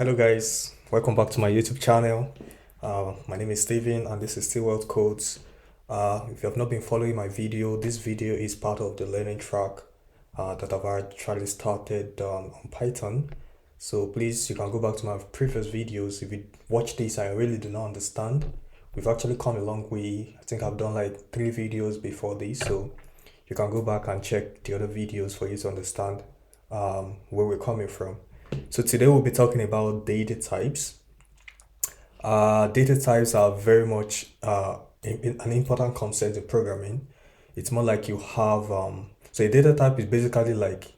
Hello guys, welcome back to my YouTube channel. My name is Steven and this is Still World Codes. If you have not been following my video, this video is part of the learning track that I've actually started on Python. So please, you can go back to my previous videos. If you watch this, I really do not understand. We've actually come a long way. I think I've done like 3 videos before this, so you can go back and check the other videos for you to understand where we're coming from. So today we'll be talking about data types. Data types are very much an important concept in programming. It's more like you have so a data type is basically like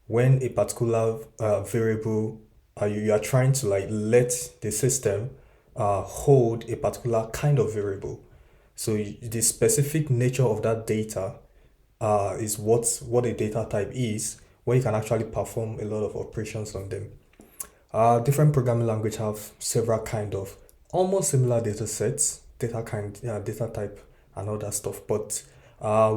when a particular variable you are trying to like let the system hold a particular kind of variable. So the specific nature of that data is what a data type is, where you can actually perform a lot of operations on them. Different programming language have several kind of almost similar data sets, data type, and all that stuff. But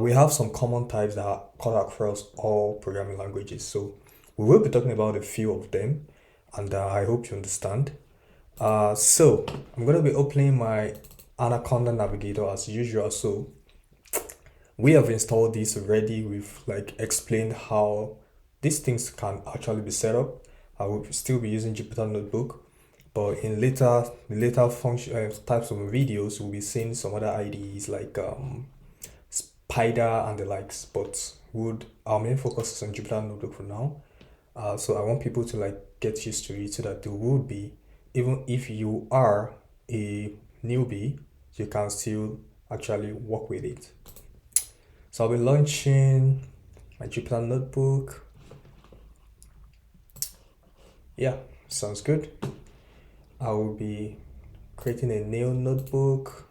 we have some common types that are cut across all programming languages. So we will be talking about a few of them, and I hope you understand. So I'm going to be opening my Anaconda Navigator as usual. So we have installed this already. We've like explained how these things can actually be set up. I will still be using Jupyter Notebook, but in later function types of videos, we'll be seeing some other IDEs like Spider and the likes. But our main focus is on Jupyter Notebook for now. So I want people to like get used to it so that they would be, even if you are a newbie, you can still actually work with it. So I'll be launching my Jupyter Notebook. Yeah, sounds good. I will be creating a new notebook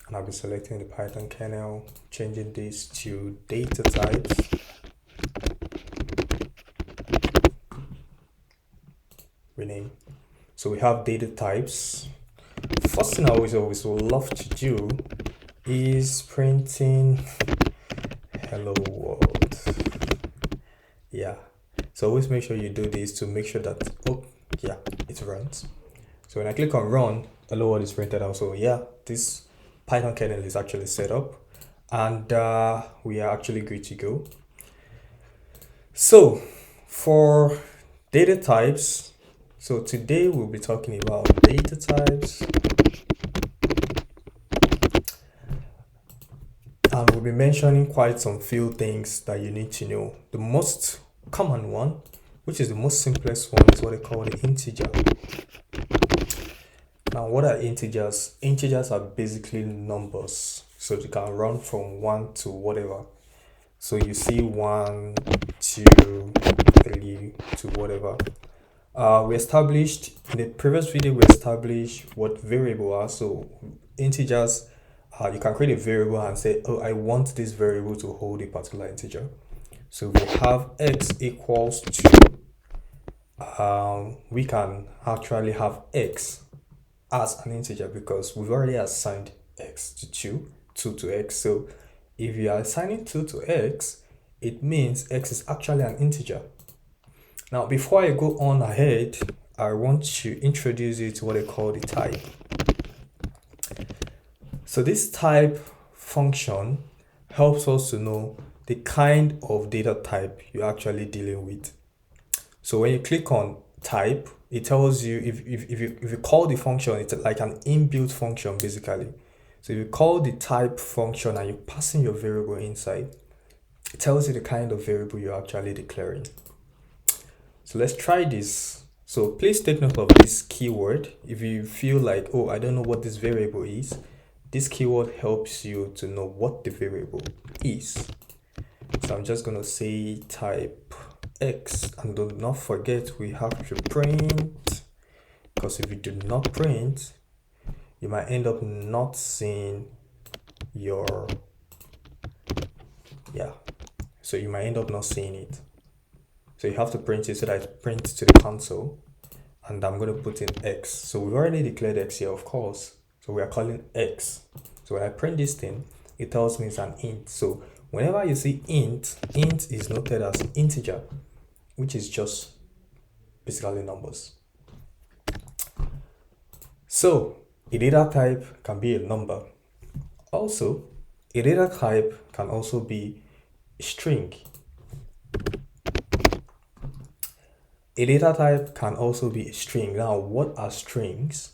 and I'll be selecting the Python kernel, changing this to data types. Rename. So we have data types. First thing I always would love to do is printing hello world. Yeah. So always make sure you do this to make sure that, it runs. So when I click on run, hello world is printed out. So yeah, this Python kernel is actually set up and we are actually good to go. So for data types, so today we'll be talking about data types. And we'll be mentioning quite some few things that you need to know. The most common one, which is the most simplest one, is what they call the integer. Now, what are integers? Integers are basically numbers, so they can run from 1 to whatever. So you see 1, 2, 3 to whatever. We established in the previous video, we established what variable are. So integers, you can create a variable and say, oh, I want this variable to hold a particular integer. So we have x equals 2. We can actually have x as an integer because we've already assigned x to 2 to x. So if you are assigning 2 to x, it means x is actually an integer. Now, before I go on ahead, I want to introduce you to what I call the type. So this type function helps us to know the kind of data type you're actually dealing with. So when you click on type, it tells you if you call the function, it's like an inbuilt function basically. So if you call the type function and you're passing your variable inside, it tells you the kind of variable you're actually declaring. So let's try this. So please take note of this keyword. If you feel like, oh, I don't know what this variable is, this keyword helps you to know what the variable is. So I'm just going to say type x, and do not forget we have to print, because if you do not print, you might end up not seeing your, so you might end up not seeing it. So you have to print it so that it prints to the console, and I'm going to put in x. So we've already declared x here, of course. So we are calling x. So when I print this thing, it tells me it's an int. So whenever you see int is noted as integer, which is just basically numbers. So a data type can be a number. Also, a data type can also be a string. A data type can also be a string. Now, what are strings?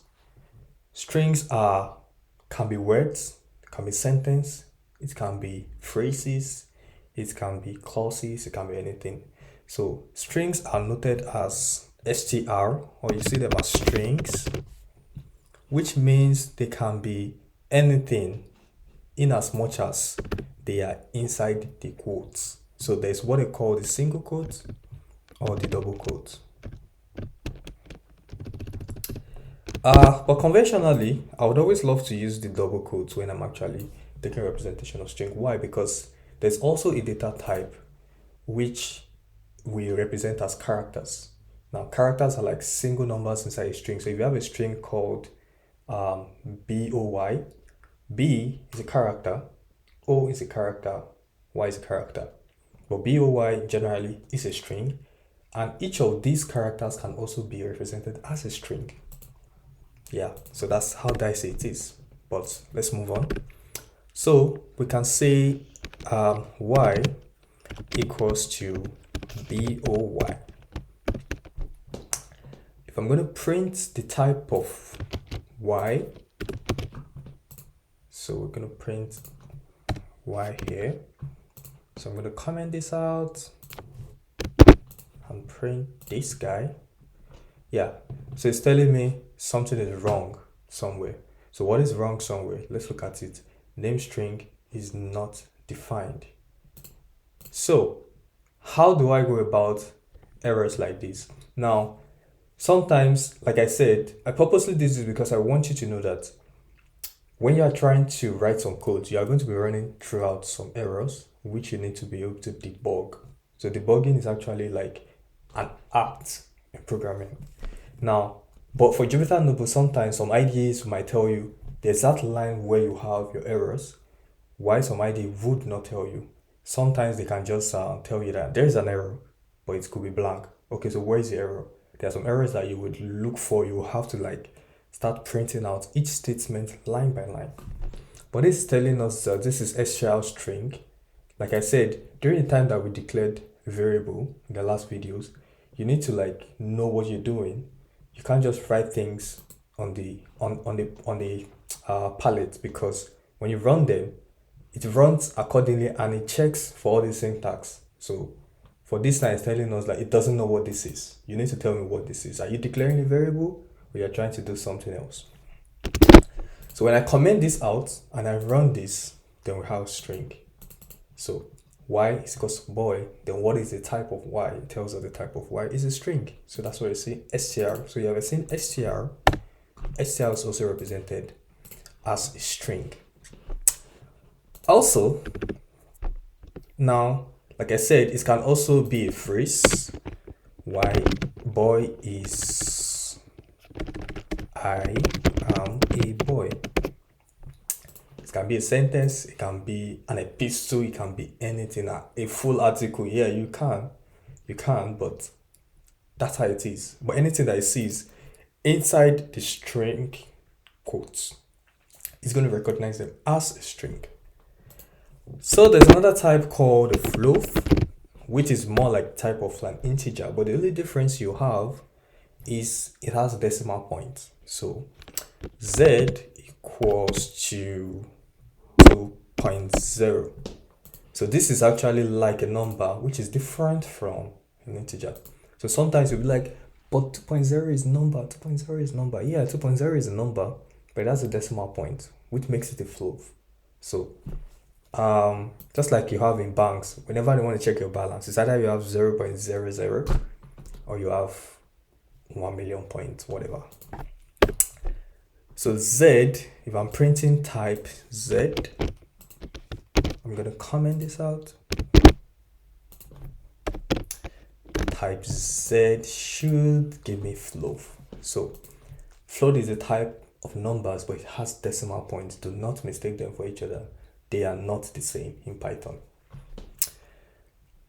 Strings can be words, can be sentence, it can be phrases, it can be clauses, it can be anything. So strings are noted as str, or you see them as strings, which means they can be anything in as much as they are inside the quotes. So there's what they call the single quotes or the double quotes. But conventionally, I would always love to use the double quotes when I'm actually taking representation of string. Why? Because there's also a data type which we represent as characters. Now, characters are like single numbers inside a string. So if you have a string called BOY, B is a character, O is a character, Y is a character. But BOY generally is a string, and each of these characters can also be represented as a string. Yeah, so that's how dicey it is. But let's move on. So we can say Y equals to BOY. If I'm going to print the type of Y, so we're going to print Y here. So I'm going to comment this out and print this guy. Yeah, so it's telling me something is wrong somewhere. So what is wrong somewhere? Let's look at it. Name string is not defined. So how do I go about errors like this? Now, sometimes, like I said, I purposely did this because I want you to know that when you are trying to write some code, you are going to be running throughout some errors, which you need to be able to debug. So debugging is actually like an art in programming. Now, but for Jupyter Notebook, sometimes some IDEs might tell you the exact line where you have your errors, while some IDE would not tell you. Sometimes they can just tell you that there is an error, but it could be blank. Okay, so where is the error? There are some errors that you would look for. You will have to like start printing out each statement line by line. But this is telling us that this is str string. Like I said, during the time that we declared a variable in the last videos, you need to like know what you're doing. You can't just write things on the palette, because when you run them, it runs accordingly and it checks for all the syntax. So for this time, it's telling us that it doesn't know what this is. You need to tell me what this is. Are you declaring a variable or you're trying to do something else? So when I comment this out and I run this, then we have string. So Y is equals to boy, then what is the type of Y? It tells us the type of Y is a string. So that's what you see, str. So you have seen str. Str is also represented as a string. Also, now, like I said, it can also be a phrase. Y boy is, I am a boy. It can be a sentence, it can be an epistle, it can be anything, a full article. Yeah, you can, but that's how it is. But anything that it sees inside the string quotes, it's going to recognize them as a string. So there's another type called a float, which is more like type of an integer, but the only difference you have is it has a decimal point. So z equals to 2.0. So this is actually like a number which is different from an integer. So sometimes you'll be like, but 2.0 is number, 2.0 is number. Yeah, 2.0 is a number, but that's a decimal point, which makes it a float. So just like you have in banks, whenever they want to check your balance, it's either you have 0.00 or you have 1 million points, whatever. So Z, if I'm printing type Z, I'm going to comment this out. Type Z should give me float. So float is a type of numbers, but it has decimal points. Do not mistake them for each other. They are not the same in Python.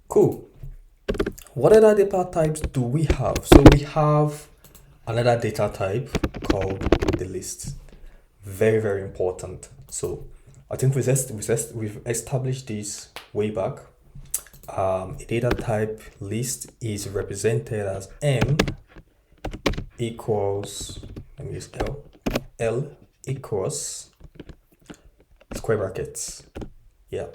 Cool. What other data types do we have? So we have another data type called the list. Very, very important. So I think we've established this way back. A data type list is represented as M equals, let me use L equals square brackets. Yeah.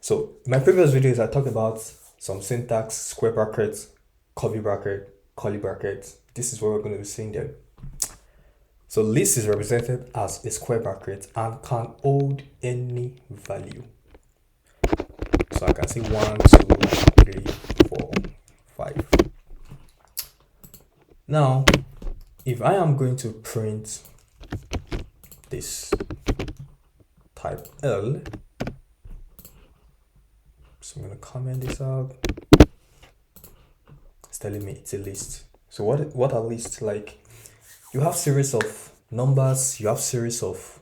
So in my previous videos, I talked about some syntax, square brackets, curly brackets. This is what we're going to be seeing there. So list is represented as a square bracket and can hold any value. So I can say 1, 2, 3, 4, 5. Now, if I am going to print this type L, so I'm going to comment this out. It's telling me it's a list. So what are lists like? You have series of numbers, you have series of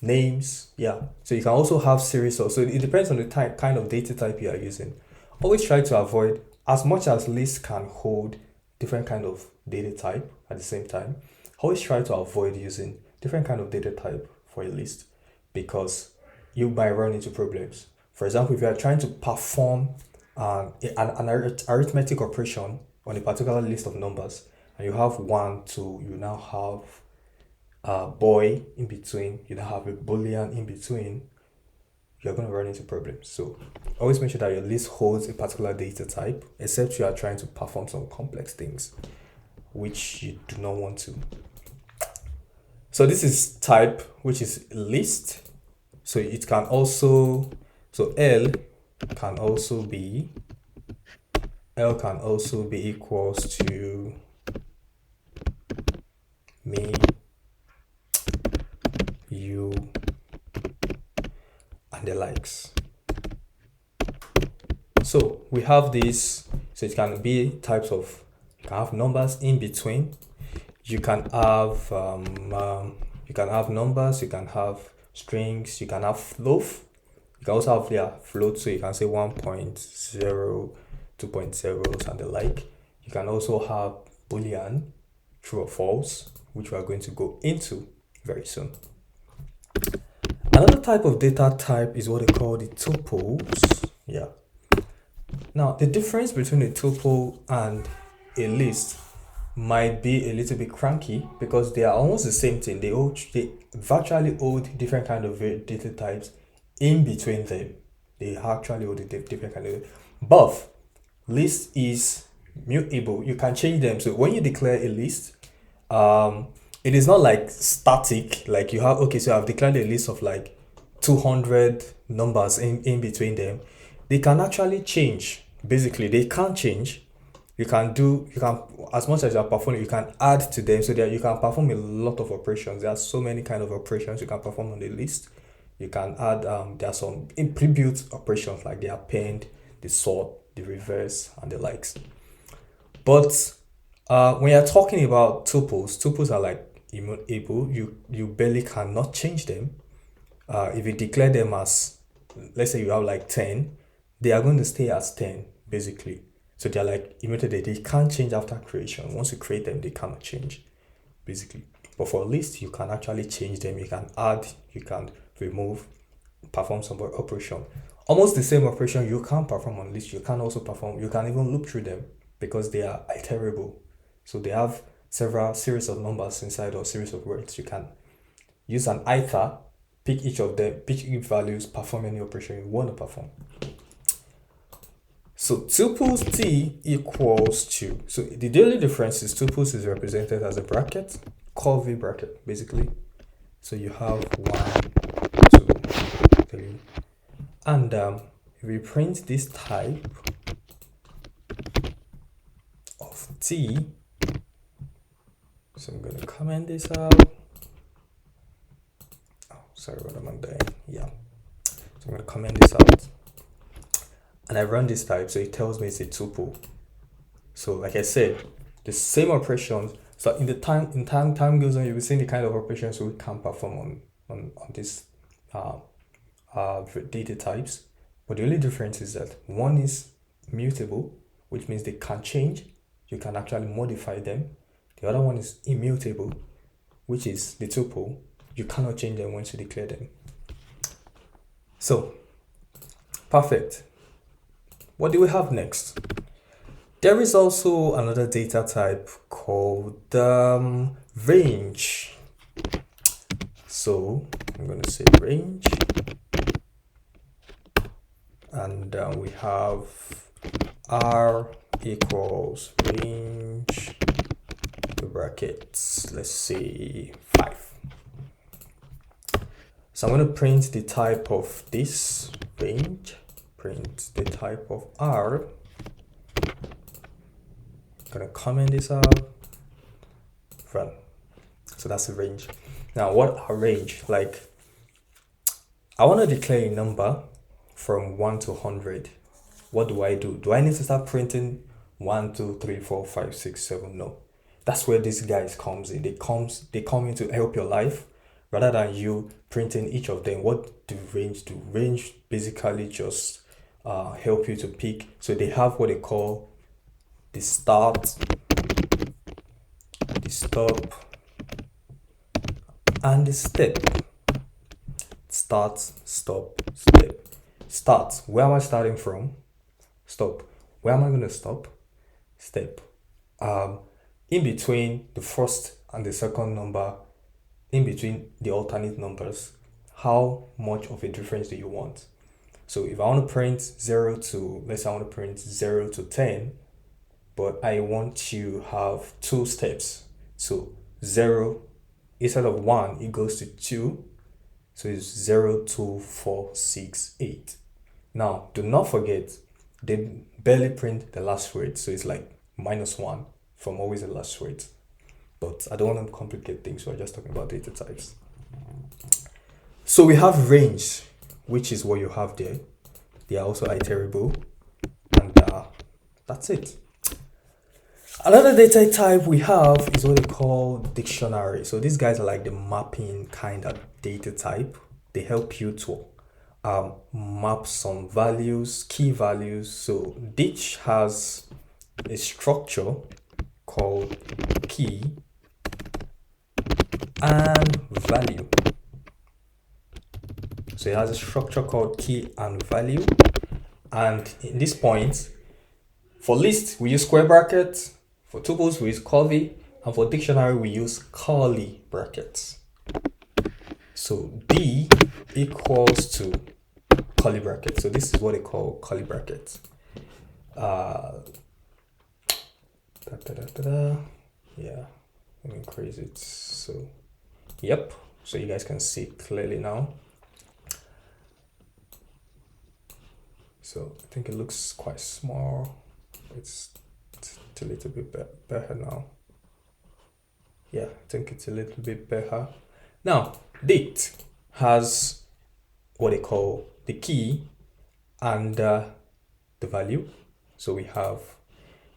names. Yeah, so you can also have series of, so it depends on the kind of data type you are using. Always try to avoid, as much as lists can hold different kind of data type at the same time, always try to avoid using different kind of data type for a list, because you might run into problems. For example, if you are trying to perform an arithmetic operation on a particular list of numbers, and you have 1, 2, you now have a boy in between, you now have a boolean in between, you're going to run into problems. So always make sure that your list holds a particular data type, except you are trying to perform some complex things, which you do not want to. So this is type, which is list. So it can also, so L can also be equals to me, you, and the likes. So we have this, so it can be types of, you can have numbers in between, you can have numbers, you can have strings, you can have float, you can also have float, so you can say 1.0, 2.0 and the like. You can also have boolean, true or false, which we are going to go into very soon. Another type of data type is what they call the tuples. Yeah. Now the difference between a tuple and a list might be a little bit cranky, because they are almost the same thing. They virtually hold different kind of data types in between them. They actually hold different kind of, but list is mutable. You can change them. So when you declare a list, it is not like static, like you have, okay, so I've declared a list of like 200 numbers in between them. They can actually change. Basically, they can change. You can, as much as you're performing, you can add to them, so that you can perform a lot of operations. There are so many kind of operations you can perform on the list. You can add, there are some in-prebuilt operations like the append, the sort, the reverse, and the likes. But when you're talking about tuples are like immutable. You barely cannot change them. If you declare them as, let's say you have like 10, they are going to stay as 10 basically. So they're like immutable. They can't change after creation. Once you create them, they cannot change basically. But for a list, you can actually change them. You can add, you can remove, perform some operation. Almost the same operation you can perform on list, you can also perform. You can even loop through them, because they are iterable. So they have several series of numbers inside, or series of words. You can use an iter, pick each of them, pick each values, perform any operation you want to perform. So tuples T equals to, so the daily difference is tuples is represented as a bracket, curly bracket basically. So you have 1, 2, 3, and if we print this type of T, so I'm going to comment this out. Oh, sorry, what am I doing? Yeah, so I'm going to comment this out, and I run this type, so it tells me it's a tuple. So like I said, the same operations. So in time goes on, you'll be seeing the kind of operations we can perform on this data types. But the only difference is that one is mutable, which means they can change. You can actually modify them. The other one is immutable, which is the tuple. You cannot change them once you declare them. So, perfect. What do we have next? There is also another data type called range. So I'm going to say range, and we have R equals range, the brackets, let's say 5. So I'm going to print the type of this range, print the type of R. I'm going to comment this out, run. So that's the range. Now, what are range? Like, I want to declare a number from 1 to 100. What do I do? Do I need to start printing 1, 2, 3, 4, 5, 6, 7? No. That's where these guys comes in. They come in to help your life rather than you printing each of them. What do range do? Range basically just help you to pick. So they have what they call the start, the stop, and the step. Start, stop, step. Start, where am I starting from? Stop, where am I going to stop? Step. In between the first and the second number, in between the alternate numbers, how much of a difference do you want? So if I want to print 0 to, let's say I want to print 0 to 10, but I want to have 2 steps. So 0, instead of 1, it goes to 2. So it's 0, 2, 4, 6, 8. Now, do not forget, they barely print the last word. So it's like -1 from always the last word. But I don't want to complicate things, so I'm just talking about data types. So we have range, which is what you have there. They are also iterable. And that's it. Another data type we have is what they call dictionary. So these guys are like the mapping kind of data type. They help you to map some values, key values. So ditch has a structure called key and value. So it has a structure called key and value. And in this point, for list, we use square brackets. For tuples, we use curly. And for dictionary, we use curly brackets. So D equals to curly brackets. So this is what they call curly brackets. Yeah, let me increase it. So, yep. So you guys can see clearly now. So I think it looks quite small. It's a little bit better now. Yeah, I think it's a little bit better. Now, dict has what they call the key and the value. So we have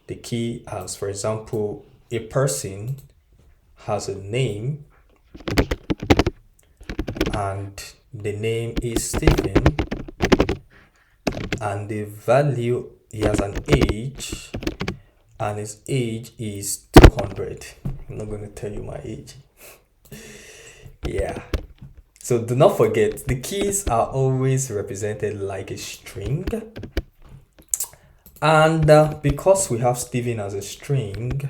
the key as, for example, a person has a name and the name is Stephen, and the value, he has an age and his age is 200. I'm not going to tell you my age. Yeah. So do not forget, the keys are always represented like a string. And because we have Stephen as a string,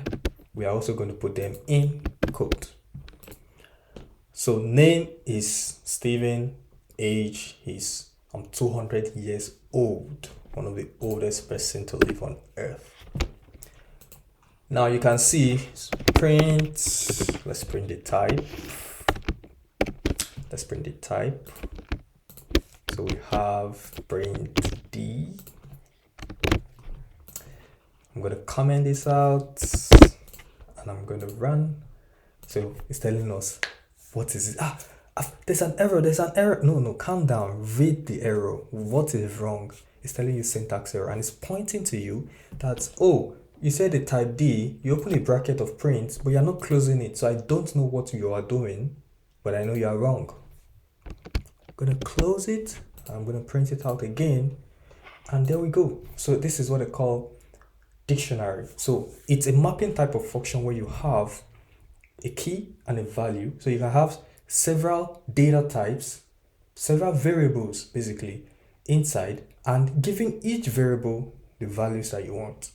we are also going to put them in quote. So name is Stephen, age is 200 years old, one of the oldest person to live on earth. Now you can see print, let's print the type. Let's print the type. So we have print D. I'm going to comment this out and I'm going to run. So it's telling us, what is it? There's an error. No, calm down. Read the error. What is wrong? It's telling you syntax error and it's pointing to you that, oh, you said the type D, you open a bracket of print, but you're not closing it. So I don't know what you are doing, but I know you are wrong. I'm going to close it. I'm going to print it out again. And there we go. So this is what I call dictionary. So it's a mapping type of function where you have a key and a value. So you can have several data types, several variables basically inside, and giving each variable the values that you want.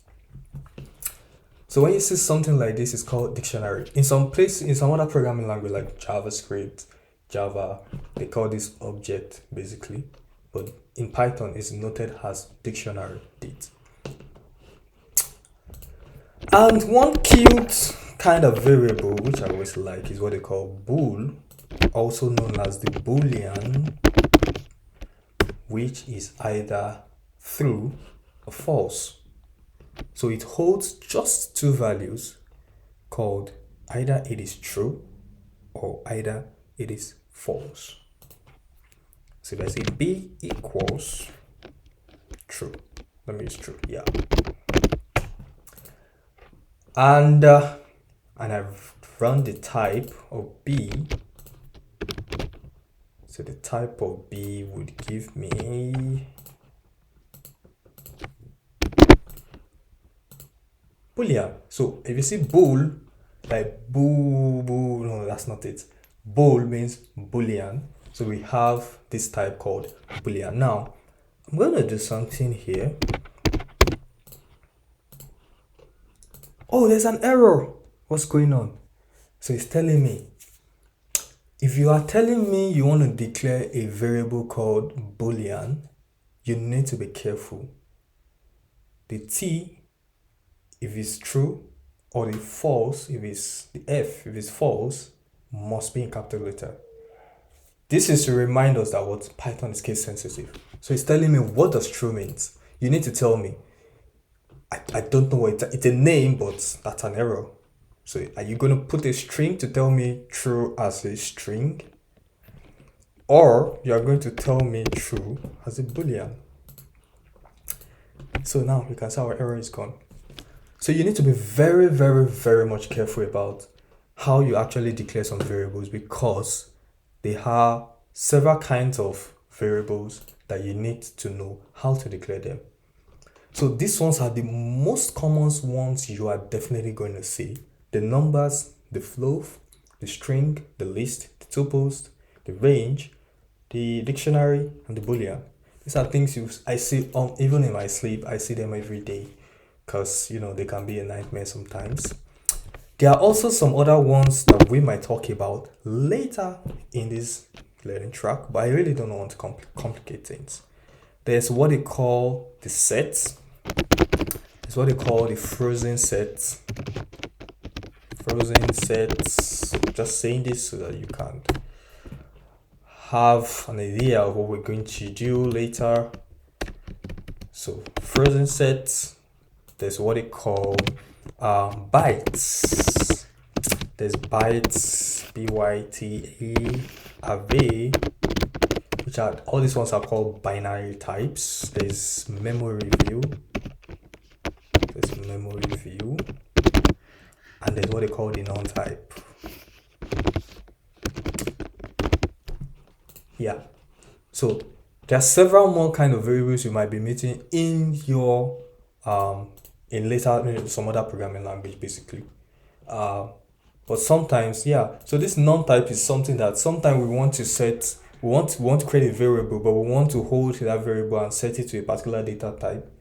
So when you see something like this, it's called dictionary. In some other programming language like JavaScript, Java, they call this object basically, but in Python it's noted as dictionary. And one cute kind of variable which I always like is what they call bool, also known as the boolean, which is either true or false. So it holds just two values called either it is true or either it is false. So if I say b equals true, let me use true, yeah. And I've run the type of b. So the type of b would give me boolean. So if you see bool, like boo, no, that's not it. Bool means boolean. So we have this type called boolean. Now, I'm going to do something here. Oh, there's an error. What's going on? So it's telling me, if you are telling me you want to declare a variable called boolean, you need to be careful. The T, if it's true, or the false, if it's the F, if it's false, must be in capital letter. This is to remind us that what Python is case sensitive. So it's telling me what does true means. You need to tell me. I don't know what it's a name, but that's an error. So are you going to put a string to tell me true as a string? Or you are going to tell me true as a boolean? So now you can see our error is gone. So you need to be very, very, very much careful about how you actually declare some variables, because there are several kinds of variables that you need to know how to declare them. So these ones are the most common ones you are definitely going to see. The numbers, the float, the string, the list, the tuples, the range, the dictionary, and the boolean. These are things I see even in my sleep. I see them every day because they can be a nightmare sometimes. There are also some other ones that we might talk about later in this learning track, but I really don't want to complicate things. There's what they call the sets. There's what they call the frozen sets. Frozen sets. Just saying this so that you can have an idea of what we're going to do later. So frozen sets. There's what they call bytes. There's bytes, B-Y-T-E, array, which are all these ones are called binary types. There's memory view. And there's what they call the non-type. Yeah. So there are several more kind of variables you might be meeting in your in later some other programming language basically. But sometimes, yeah. So this non-type is something that sometimes we want to set. We want to create a variable, but we want to hold that variable and set it to a particular data type.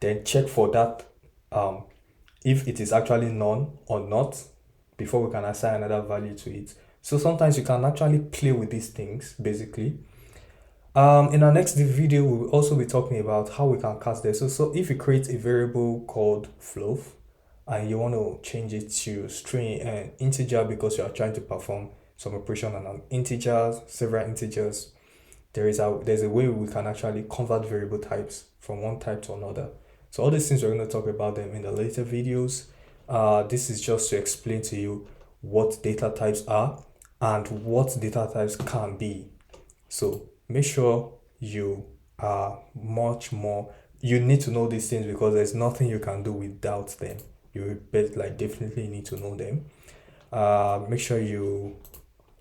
Then check for that if it is actually none or not before we can assign another value to it. So sometimes you can actually play with these things basically. In our next video, we will also be talking about how we can cast this. So if you create a variable called float and you want to change it to string and integer because you are trying to perform some operation on an integer, several integers, there's a way we can actually convert variable types from one type to another. So all these things we're going to talk about them in the later videos. This is just to explain to you what data types are and what data types can be. So make sure you are much more. You need to know these things because there's nothing you can do without them. You definitely need to know them. Make sure you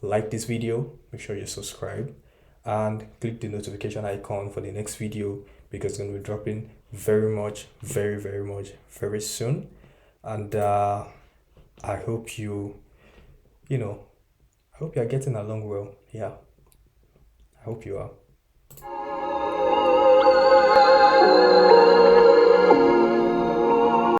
like this video. Make sure you subscribe and click the notification icon for the next video because it's going to be dropping very much, very soon. And I hope you know, I hope you are getting along well. Yeah, I hope you are.